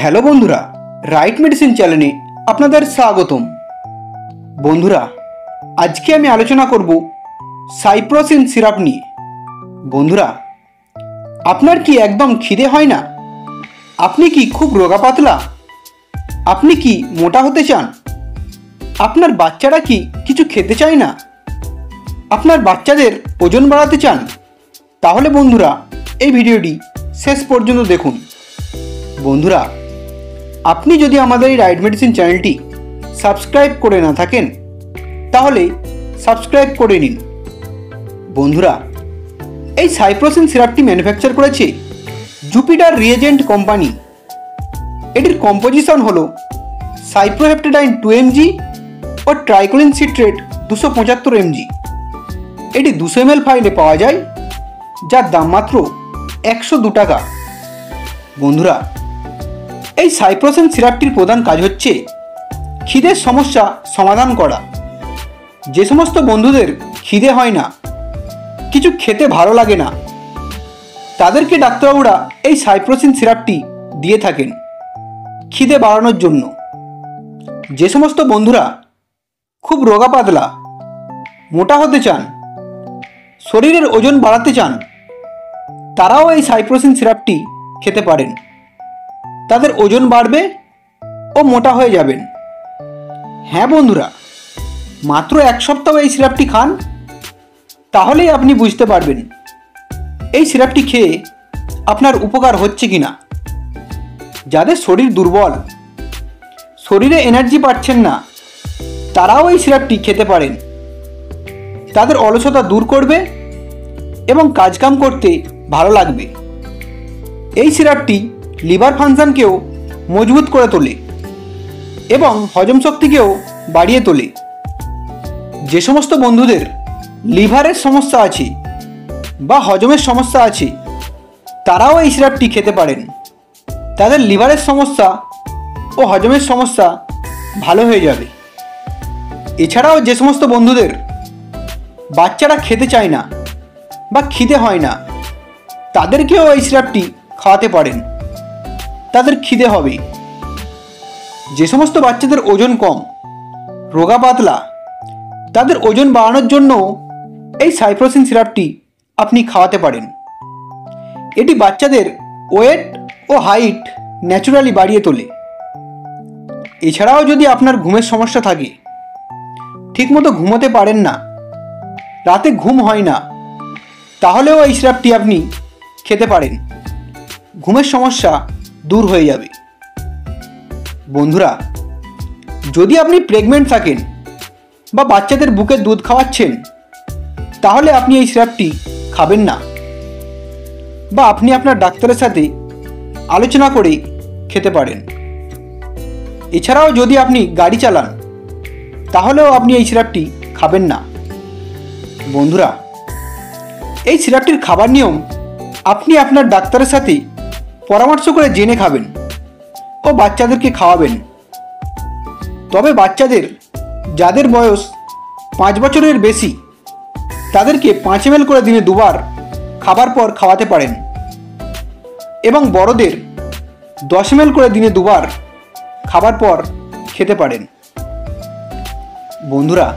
Hello বন্ধুরা, right medicine চ্যানেলে আপনাদের স্বাগতম। বন্ধুরা, আজকে আমি আলোচনা করব সাইপ্রোসিন সিরাপ নিয়ে। বন্ধুরা, আপনার কি একদম খিদে হয় না? আপনি কি খুব রোগা পাতলা? আপনি কি মোটা হতে চান? আপনার বাচ্চারা কি কিছু খেতে চায় না? আপনার বাচ্চাদের ওজন বাড়াতে চান? তাহলে বন্ধুরা, এই ভিডিওটি শেষ পর্যন্ত দেখুন। বন্ধুরা, আপনি যদি আমাদের এই রাইট মেডিসিন চ্যানেলটি সাবস্ক্রাইব করে না থাকেন তাহলে সাবস্ক্রাইব করে নিন। বন্ধুরা, এই সাইপ্রোসিন সিরাপটি ম্যানুফ্যাকচার করেছে জুপিটার রিয়েজেন্ট কোম্পানি। এটির কম্পোজিশন হল সাইপ্রোহেপ্টেডাইন 2 mg ও ট্রাইক্লোরিন সিট্রেট 275 mg। এটি 200 ml ফাইলে পাওয়া যায়, যার দাম মাত্র 102 টাকা। বন্ধুরা, এই সাইপ্রোসিন সিরাপটির প্রধান কাজ হচ্ছে খিদের সমস্যা সমাধান করা। যে সমস্ত বন্ধুদের খিদে হয় না, কিছু খেতে ভালো লাগে না, তাদেরকে ডাক্তারবাবুরা এই সাইপ্রোসিন সিরাপটি দিয়ে থাকেন খিদে বাড়ানোর জন্য। যে সমস্ত বন্ধুরা খুব রোগা পাতলা, মোটা হতে চান, শরীরের ওজন বাড়াতে চান, তারাও এই সাইপ্রোসিন সিরাপটি খেতে পারেন। তাদের ওজন বাড়বে ও মোটা হয়ে যাবেন। হ্যাঁ বন্ধুরা, মাত্র 1 সপ্তাহ এই সিরাপটি খান, তাহলেই আপনি বুঝতে পারবেন এই সিরাপটি খেয়ে আপনার উপকার হচ্ছে কিনা। যাদের শরীর দুর্বল, শরীরে এনার্জি পাচ্ছেন না, তারাও এই সিরাপটি খেতে পারেন। তাদের অলসতা দূর করবে এবং কাজকাম করতে ভালো লাগবে। এই সিরাপটি লিভার ফাংশনকেও মজবুত করে তোলে এবং হজম শক্তিকেও বাড়িয়ে তোলে। যে সমস্ত বন্ধুদের লিভারের সমস্যা আছে বা হজমের সমস্যা আছে, তারাও এই সিরাপটি খেতে পারেন। তাদের লিভারের সমস্যা ও হজমের সমস্যা ভালো হয়ে যাবে। এছাড়াও যে সমস্ত বন্ধুদের বাচ্চারা খেতে চায় না বা খিদে হয় না, তাদেরকেও এই সিরাপটি খাওয়াতে পারেন। তাদের খিদে হবে। যে সমস্ত বাচ্চাদের ওজন কম, রোগা পাতলা, তাদের ওজন বাড়ানোর জন্য এই সাইপ্রোসিন সিরাপটি আপনি খাওয়াতে পারেন। এটি বাচ্চাদের ওয়েট ও হাইট ন্যাচুরালি বাড়িয়ে তোলে। এছাড়াও যদি আপনার ঘুমের সমস্যা থাকে, ঠিকমতো ঘুমোতে পারেন না, রাতে ঘুম হয় না, তাহলেও এই সিরাপটি আপনি খেতে পারেন। ঘুমের সমস্যা দূর হয়ে যাবে। বন্ধুরা, যদি আপনি প্রেগনেন্ট থাকেন বা বাচ্চাদের বুকের দুধ খাওয়াচ্ছেন, তাহলে আপনি এই সিরাপটি খাবেন না, বা আপনি আপনার ডাক্তারের সাথে আলোচনা করে খেতে পারেন। এছাড়াও যদি আপনি গাড়ি চালান, তাহলেও আপনি এই সিরাপটি খাবেন না। বন্ধুরা, এই সিরাপটির খাবার নিয়ম আপনি আপনার ডাক্তারের সাথে পরামর্শ করে জেনে খাবেন ও বাচ্চাদেরকে খাওয়াবেন। তবে বাচ্চাদের যাদের বয়স 5 বছরের বেশি, তাদেরকে 5 ml করে দিনে 2 বার খাবার পর খাওয়াতে পারেন এবং বড়দের 10 ml করে দিনে 2 বার খাবার পর খেতে পারেন। বন্ধুরা,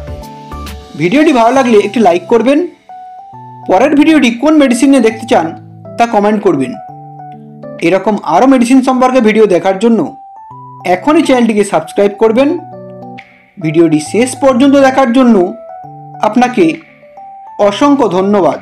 ভিডিওটি ভালো লাগলে একটি লাইক করবেন। পরের ভিডিওটি কোন মেডিসিন নিয়ে দেখতে চান তা কমেন্ট করবেন। এরকম আরও মেডিসিন সম্পর্কে ভিডিও দেখার জন্য এখনই চ্যানেলটিকে সাবস্ক্রাইব করবেন। ভিডিওটি শেষ পর্যন্ত দেখার জন্য আপনাকে অসংখ্য ধন্যবাদ।